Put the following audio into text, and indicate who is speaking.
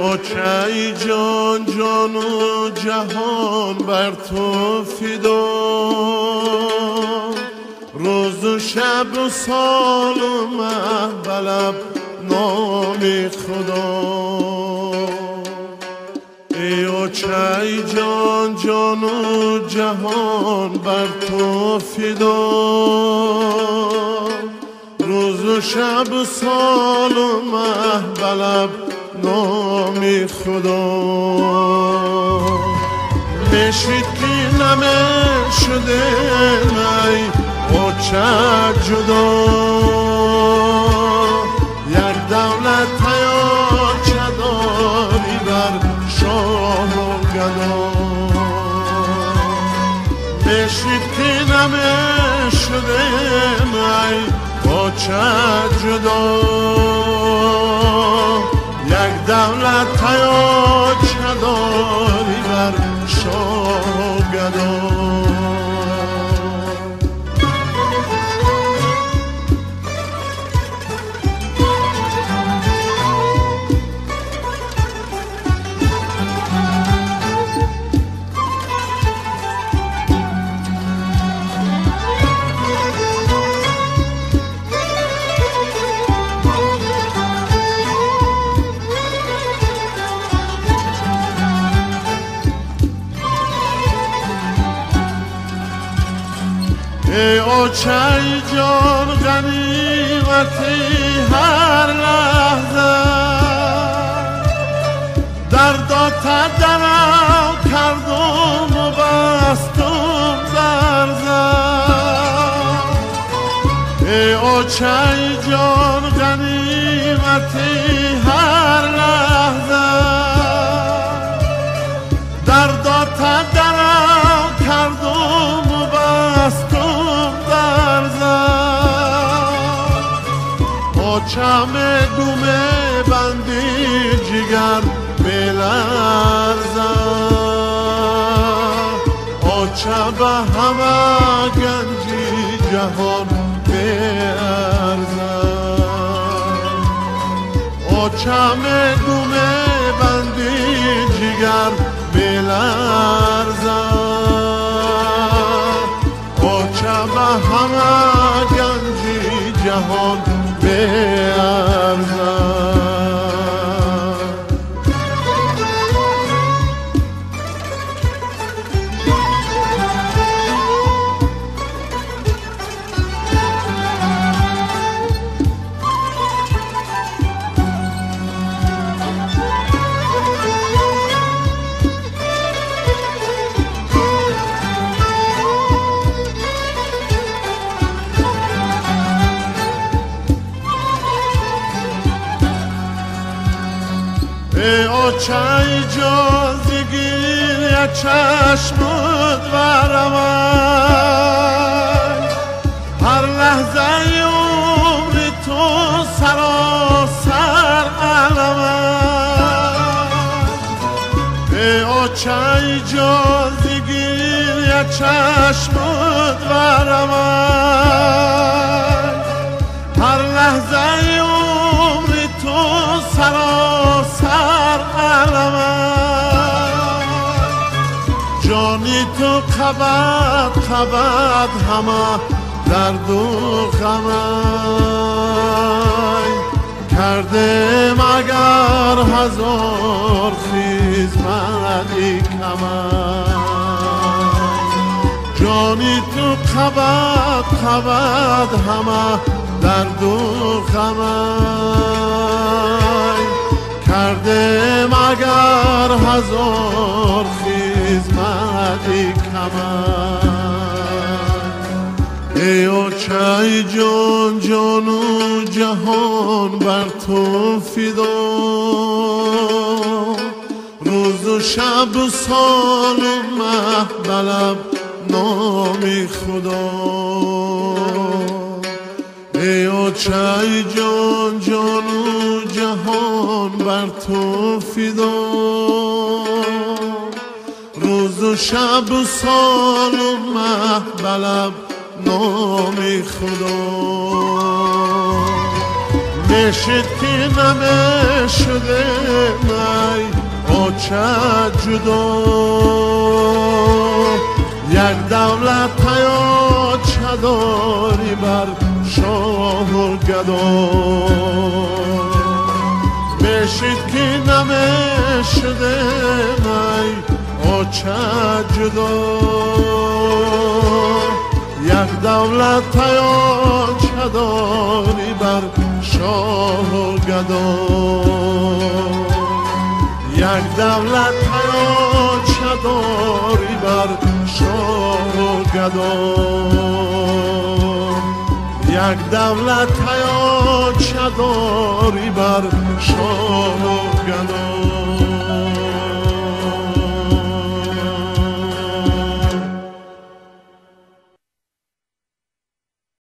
Speaker 1: اوچه جان جان و جهان بر تو فدا، روز و شب و سال و محبلب نام خدا. ای اوچه جان جان و جهان بر تو فدا، روز و شب و سال و محبلب نام خدا. مشید که نمه شده نی اوچه جدا، یک دولت تیاچه داری بر شاه و گدا. مشید که نمه شده نی اوچه جدا، یک دولت تیاچه داری بر شاه و گدا. ای اوچه جان غنیمتی هر لحظه، دردات درم کردم و بستم در زد. ای اوچه جان غنیمتی هر لحظه، دردات درم کردم و بستم در زد. اوچه گومه بندی جگر بلرزد، اوچه به همه گنجی جهان برزد. اوچه گومه بندی جگر بلرزد، اوچه به همه گنجی جهان برزد. ای اوچه جازگیر یا چشمت برم، هر لحظه عمر تو سراسر علم. ای اوچه جازگیر یا چشمت برم، هر لحظه عمر تو سراسر علم. جانی تو خبت خبت همه درد و غم، کردم اگر هزار خدمتی کم. جانی تو خبت خبت همه درد و غم، کردم اگر هزار خدمتی کم. ای اوچه جان جان و جهان بر تو فدا، روز و شب و سال و محبلب نام خدا. ای اوچه جان جان و جهان بر تو فدا، روز و شب و سال و محبلب نام خدا. نشد که نمه شده چه جدا یک دولت یا چه داری بر شاه و گدا بشید که نمیشده می او چه جدا یک دولت یا چه داری بر شاه و گدا یک دولت یا چه داری بر شاه و گدا یک دولت یا چه داری بر شاه و گدا